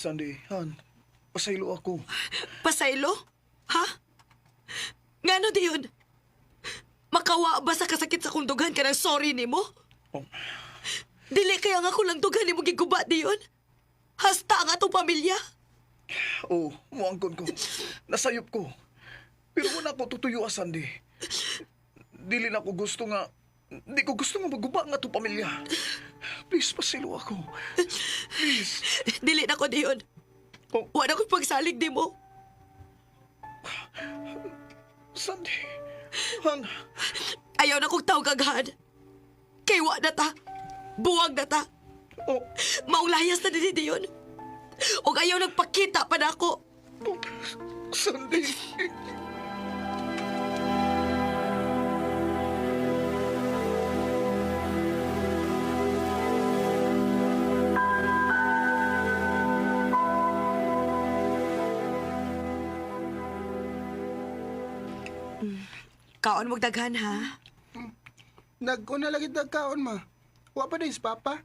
Sandy, Han, pasaylo ako. Pasaylo? Ha? Ngano di yun? Makawa ba sa kasakit sa kong dugan ka ng sorry ni mo? Oh, Dili kaya nga ko lang dugan ni mo giguba di yun? Hasta ang atong pamilya? oh, muangkon ko. Nasayop ko. Pero wala ko tutuyo, Sandy. Dili na ko gusto nga, di ko gusto nga maguba nga itong pamilya. Please, pasaylo ako. Please. Dili na ko di yun. Oh, Wala ko pagsalig di mo. Sandy. Han, Ayaw na kong tawag agad. Kay wa na ta. Buwag na ta. oh, Maulayas na din yun. O ayaw nagpakita pa na ako. oh, Sandy. Kaon mong daghan ha. Nag-una lagi kaon ma. Wa pa din si Papa.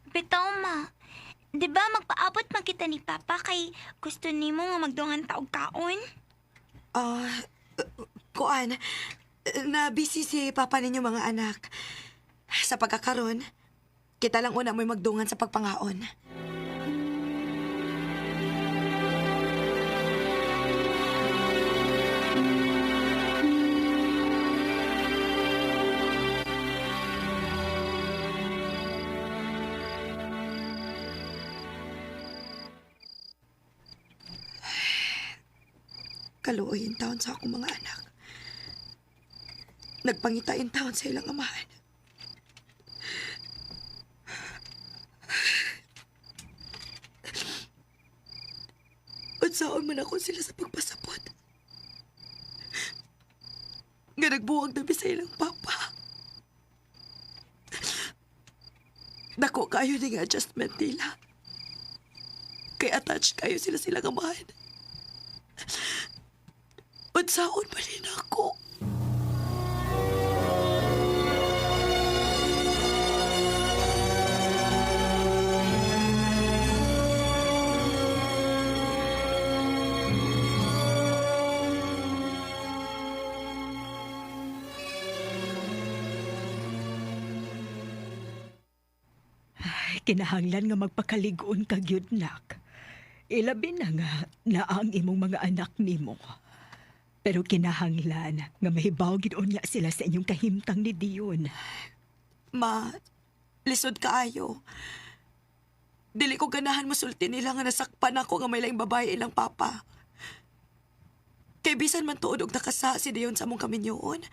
Bitaw ma, di ba magpaabot makita ni Papa kay gusto nimo nga magdungan taog kaon? Kuan, na busy si papa ninyo mga anak. Sa pagkakaroon, kita lang una mo'y magdungan sa pagpangaon. Kaluoyin taon sa akong mga anak. Nagpangitain taon sa ilang amahan. Unsaon man ako sila sa pagpasapot. Nga nagbuwag na sa ilang papa. Dako kayo ni nga adjustment nila. Kay attached kayo sila silang amahan. Unsaon pa rin ako. Kinahanglan nga magpakaligon ka gyud nak. Ilabi na nga na ang imong mga anak nimo. Pero kinahanglan nga mahibaw gid unya sila sa inyong kahimtang ni Dion. Ma, lisod kaayo. Dili ko ganahan masulti nila nga nasakpan ako nga may laing babae ilang papa. Kay bisan man tuod og nakasa si Dion sa among kaminyoon.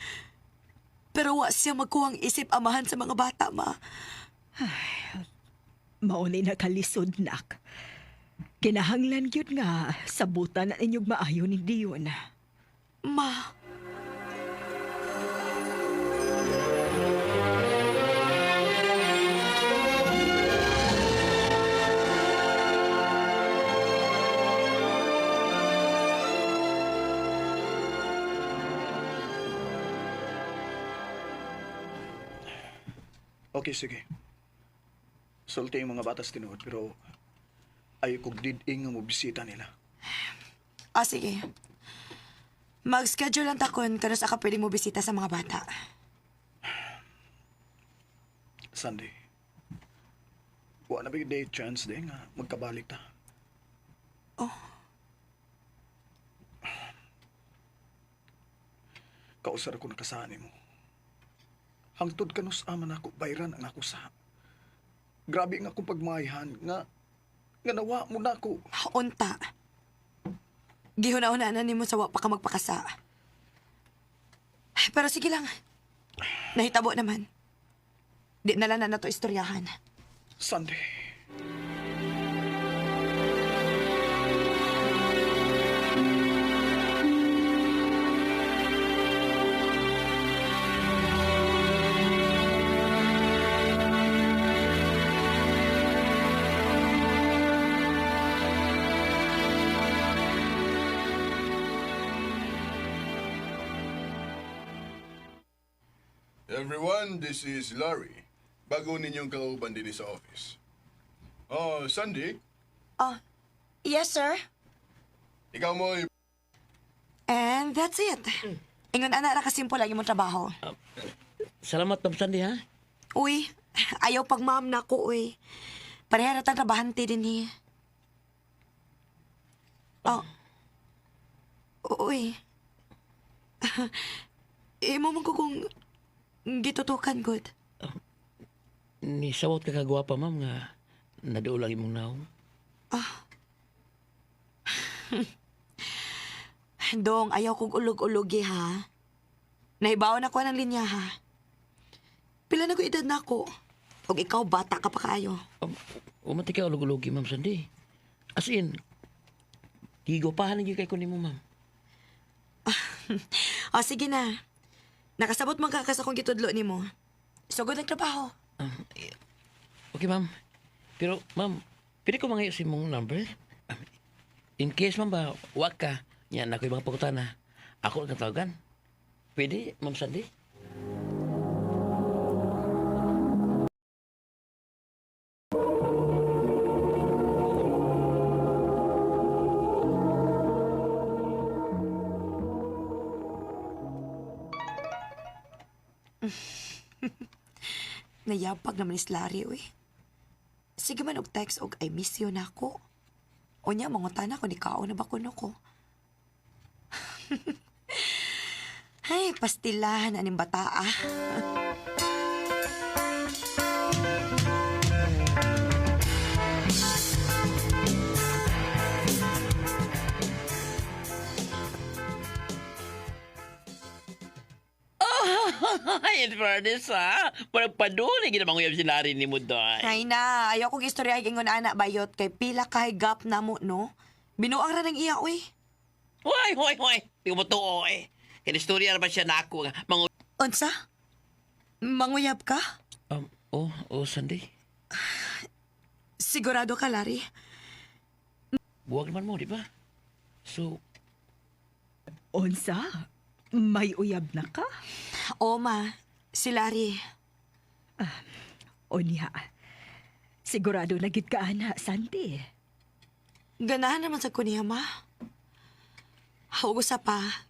Pero wa siya magkuhang isip amahan sa mga bata, ma. Maunay na kalisod nak. Kinahanglan gyud nga sabutan na inyong maayo ni Dion. Ma. Okay, sige. Sulti yung mga batas tinuod, pero ayaw kong diding nga mo bisita nila. Sige. Mag-schedule lang takon kano sa ka pwede mo bisita sa mga bata. Sandy, wa na ba yung day chance din nga magkabalik ta? Oh. Kausar ako nakasaan mo. Hangtod ka nus aman ako, bayran ang ako sa. Grabe nga akong pagmayahan nga nawa mo na ako. Unta. Gihuna-una na nimo sa wa pa ka magpakasa. Pero sige lang. Nahitabo naman. Di na lang na nato istoryahan. Sandy. Everyone, this is Larry. Bago ninyong kauban din sa office. Oh, Sandy, Yes, sir. Ikaw mo, And that's it. Ingon ana ra kasimple lang imong trabaho. Salamat, Ma'am Sandy, ha? Uy, ayaw pag ma'am na ko, uy. Pareha na tang trabahante din ni. Oh. Uy. Imo man ko kung gitutukan, good. Ni sawat ka kagwapa, ma'am, nga naduol lang imong naong. Dong, ayaw kong ulog-ulogi, ha? Nahibawan ako ng linya, ha? Pila na ko edad na ako. O ikaw, bata ka pa kayo. Umati ka ulog-ulogi, Ma'am Sandy. As in, gigopahan lagi kay kunin mo, ma'am. O, sige na. Nakasabot man kakas akong gitudlo ni mo. Sugod ang trabaho. Okay, ma'am. Pero, ma'am, pwede ko mangayo si mong number? In case, ma'am ba, wag ka, yan ako yung mga pagkutana. Ako ang tawagan. Pwede, Ma'am Sandy? Nayapag naman ni Slary, uy. Sige man og text og I miss you na ako. O niya, mangutan ako, ni kao na ba kuno ko? Ay, pastilahan aning bata, ah. In fairness, ha? Parang padulig na mga si Larry ni mo doon. Ay na, ayaw kong istorya ay ingon anak bayot kay pila kay gap na mo, no? Binuang ra ng iya, uy. Hoy. Di mo to, eh. Kinistorya na ba siya na ako? Mga... Unsa? Manguyab ka? Sandy. Sigurado ka, Larry? Buwag naman mo, di ba? So, Unsa? May uyab na ka? O, ma. Si Larry. Unya. Sigurado na gid ka ana, Sandy. Ganahan naman sa kuniya, ma. Huwag usa pa.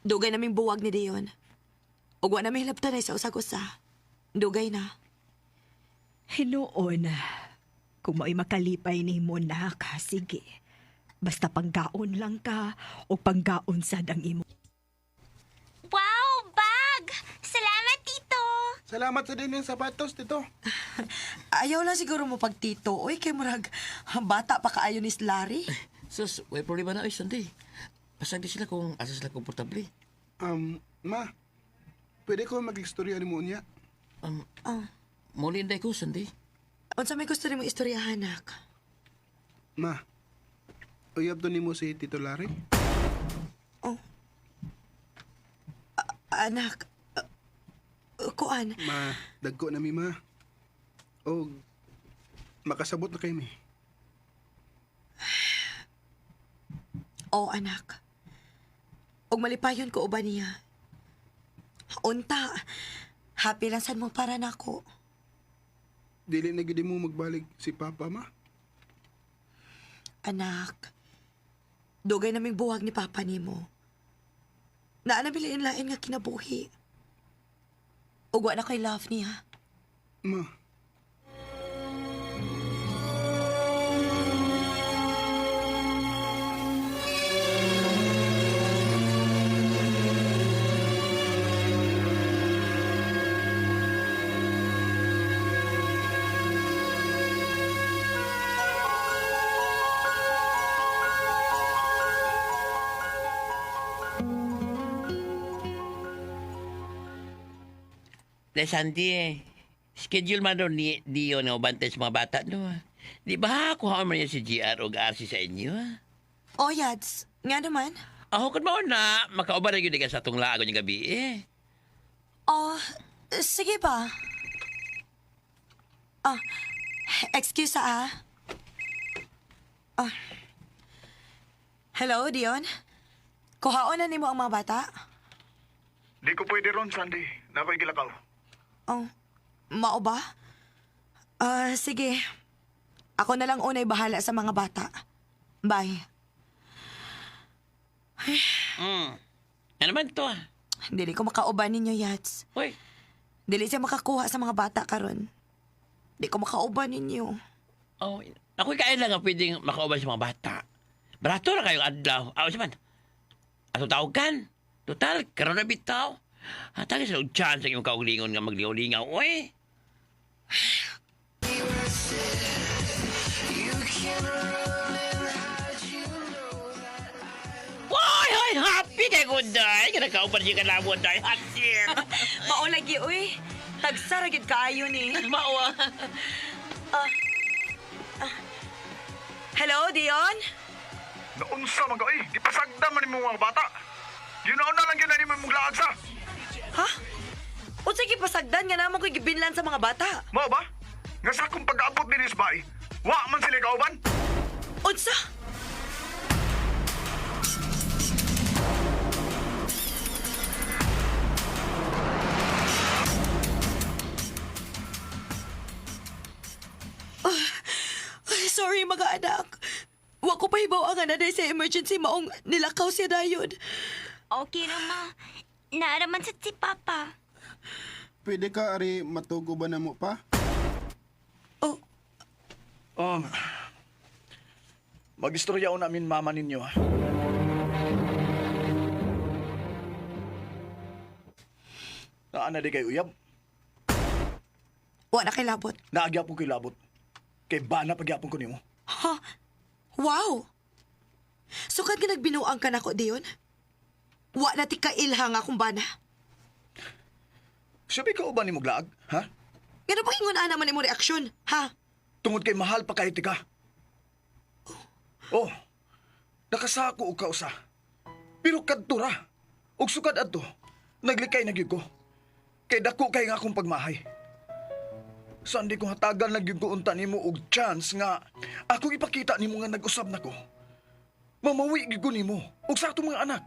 Dugay naming buwag ni Dion. Ug wa namin hilabtan ay sa usag-usa. Dugay na. Hinuon. Kung mo'y makalipay ni mo na ka, sige. Basta panggaon lang ka o panggaon sad ang imo. Wow, bag! Salamat, Tito! salamat sa din yung sapatos, Tito. Ayaw lang siguro mo pagtito. Uy, kay murag bata pa kaayo ni Larry. sus, may problema na, Sandy. Pasag di sila kung asa sila komportable. Ma, pwede ko mag-istorya ni mo niya? Muli inday ko, Sandy. Unsa may gusto nimong istoryahan, anak? Ma, uyab to ni mo si Tito Larry? Anak, kuan. Ma, dagko na mi, ma. O, makasabot na kayo, mi. O, anak. Og malipayon ko uban niya. Unta, happy lang sad mo para nako. Dili na gid mo magbalik si Papa, ma. Anak, dugay naming buwag ni Papa nimo. Naanabilin lain nga kinabuhi. Ug wa na kay love niya. Ma, Na Sandy, schedule man doon ni Dio na ubantay sa mga bata, no? Di ba kuha man niya si GR o RC sa inyo, ha? O, Yads, nga naman. Ako kan mo na, makauban na yun ka sa itong laago niyang gabi, eh. Oh, sige ba? Excuse Hello, Dion? Kuhaon na nimo ang mga bata? Di ko pwede ron, Sandy. Na ako'y gilakaw. Oh, mao ba? Sige. Ako na lang unay bahala sa mga bata. Bye. Ano naman to ah? Dili ko makauban ninyo, Yats. Uy, Dili siya makakuha sa mga bata karon. Di ko makauban ninyo. oh, ako'y kain lang ang pwedeng makauban sa mga bata. Barato na kayong adlaw. Awas man. Ato tawag kan. Total, karoon na bitaw. Hatagi sa chance ang iyong kaulingon nga magliw-lingaw. Uy! Why, ay, happy kay Gunday. Kinakauban siya ka lang, Gunday. Happy. Mao lagi, uy. Tagsara gid kaayo ni. Maawa. Hello, Dion? Naunsa man ka, ipasagda man mo mga bata. Yun na lang yun na ni mo mong laag sa. Ha? Unsa pasagdan nga namang ko'y gibinlan sa mga bata? Mao ba? Nga sa akong pag-aabot ni Nisbay, wa man sila kauban. Unsa? Ay, sorry mga anak. Wa ko pahibaw ang anaday sa emergency maong nilakaw siya dayon. Okay na, ma. Naaraman sa si Papa. Pwede ka ari matugo ba na mo pa? Oh, Mag-istorya o namin mama ninyo, ha? Naana di kay uyab. wa na kay labot. Naagyapon ko'y labot. Kay bana pagyapon ko nimo. Ha? Wow! Sukad ka nagbinuang ka nako, Dion? Wa na ti kailhang akong bana. Sabi ka uban ni mo glaag, ha? Gano pa ingon ana man imong reaksyon, ha? Tungod kay mahal pa kayo tika. Oh, nakasako og kausa. Pero kadtura, og sukad adto, naglikay na gyud ko. Kay dako kay nga akong pagmahay. Saan di ko hatagan na gyud ko unta nimo og chance nga akong ipakita nimo nga nag-usab nako. Mamawi gyud ko nimo og sa atong mga anak.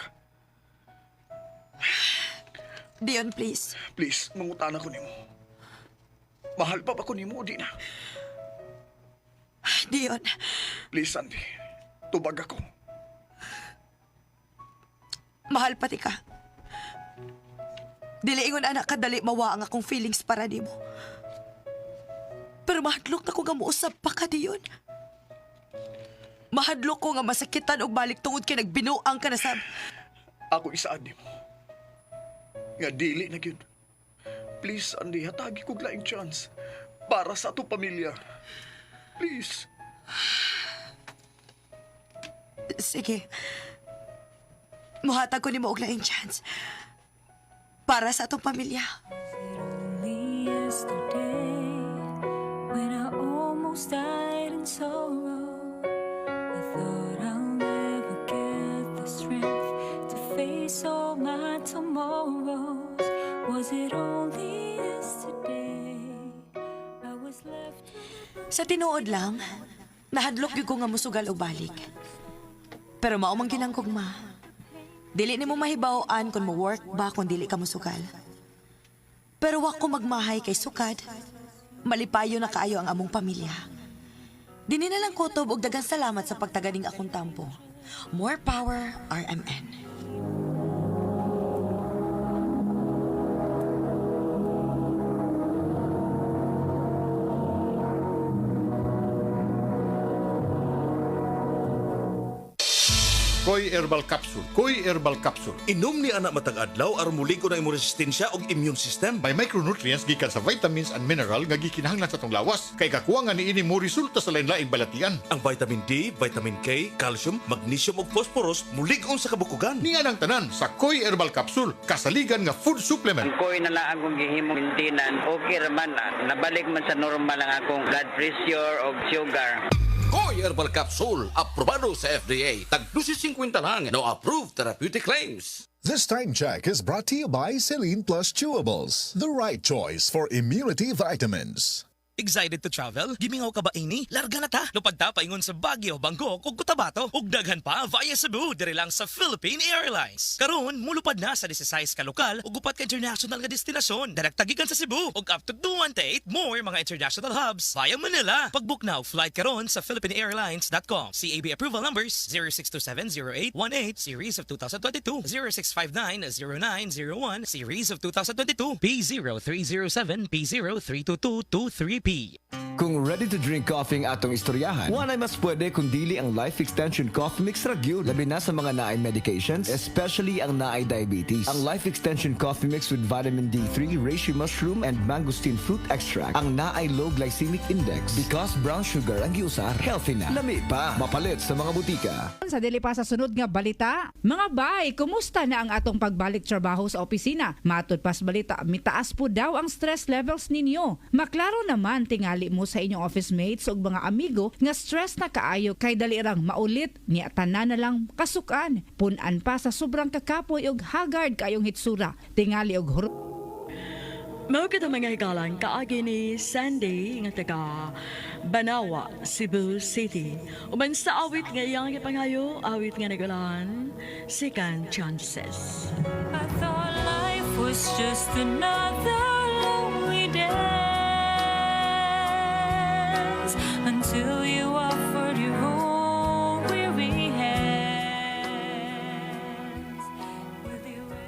Dion, please. Please, mangutana ko nimo. Mahal pa ba ko nimo o di na? Dion, Please, Sandy. Tubag ako. mahal pati ka. Dili ingon anak kadali mawa ang akong feelings para nimo. Pero mahadlok na ko nga muusap pa ka, Dion. Mahadlok ko nga masakitan og balik tungod kay nagbinuang ka na sa... Ako isaan nimo. Nga dili na gyud. Please, Andy, hatagi ko laing chance para sa atong pamilya. Please. Sige. Muhatag ko nimo og laing chance. Para sa atong pamilya. Only yesterday, when I almost died in sorrow, I thought I'll never get the strength to face all my tomorrows. Was it only yesterday I was left? Sa tinuod lang, nahadlok gyud ko nga musugal og balik. Pero mao man ginangkugma. Dili nimo mahibaw-an kung mo-work ba kung dili ka musugal. Pero wa ko magmahay kay sukad. Malipayo na kaayo ang among pamilya. Dini na lang kutob og daghang salamat sa pagtaganing akong tampo. More power, RMN. Koy Herbal Capsule. Koy Herbal Capsule. Inom ni anak matag adlaw aron muligo na imong resistensya ug immune system. May micronutrients gikan sa vitamins and mineral nga gikinahanglan sa tong lawas. Kay kakuha nga niini mo resulta sa lain-laing balatian. Ang vitamin D, vitamin K, calcium, magnesium ug phosphorus mulig-on sa kabukugan. Ninga ng tanan sa Koy Herbal Capsule. Kasaligan nga food supplement. Ang ko'y na lang akong gihimong maintenance, okay raman. Nabalik man sa normal ang akong blood pressure o sugar. Koy Herbal Capsule, aprobado sa FDA. Tag 250 lang, no approved therapeutic claims. This time check is brought to you by Celine Plus Chewables, the right choice for immunity vitamins. Excited to travel? Gimingaw ka ba ini? Larga na ta! Lupad ta paingon sa Baguio, Bangkok ug Cotabato ug daghan pa via Cebu diri lang sa Philippine Airlines. Karon mulupad na sa 16 ka lokal ug upat ka international nga destinasyon. Daragtagikan sa Cebu ug up to 28 more mga international hubs via Manila. Pagbook now flight karon sa philippineairlines.com. CAB approval numbers 06270818 series of 2022, 06590901 series of 2022, P0307, P032223P. Kung ready to drink coffee ang atong istoryahan, walay mas pwede kung dili ang Life Extension Coffee Mix Ragyud. Labi na sa mga naay medications, especially ang naay diabetes. Ang Life Extension Coffee Mix with vitamin D3, reishi mushroom, and mangosteen fruit extract ang naay low glycemic index because brown sugar ang giusar. Healthy na. Lami pa. Mapalit sa mga butika. Sa dili pa sa sunod nga balita, mga bay, kumusta na ang atong pagbalik trabaho sa opisina? Matod pas balita, mitaas po daw ang stress levels ninyo. Maklaro naman tingali mo sa inyong office mates ug mga amigo nga stress na kaayo kay dali rang maulit niya tanan na lang kasukan. Punan pa sa sobrang kakapoy ug haggard kayong hitsura. Tingali og Mao kita mga higalan kaagi ni Sandy nga taga Banawa, Cebu City. Uban sa awit nga iyang ipangayo, awit nga nagalan, Second Chances. I thought life was just another lonely dance until you offered your own weary hands.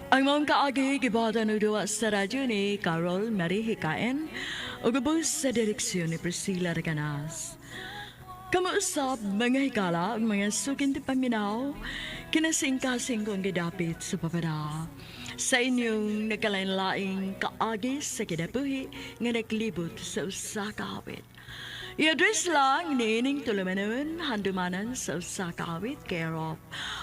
Ang mga kaagi gibada no duwa sa radyo ni Carol Marie Hikaen o gabos sa direksyon ni Priscilla Reganas. Kamuusap mga hikala ang mga sukin ti paminaw kinasing-kasing kong gidapit sa papada. Sa inyong nagkalain-laing kaagi sa kidapuhi nga naglibot sa usa ka awit. I-address lang ni Ining Tulumanon, handumanan sa usa ka awit, care of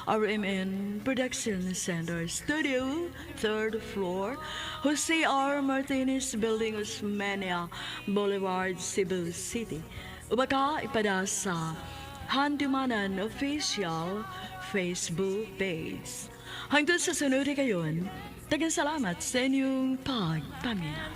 RMN Production Center Studio, 3rd floor, Jose R. Martinez Building, Osmeña Boulevard, Cebu City. Ubaka ipada sa Handumanan Official Facebook page. Hangtod sa sunod kayon, tagang salamat sa inyong pagpamina.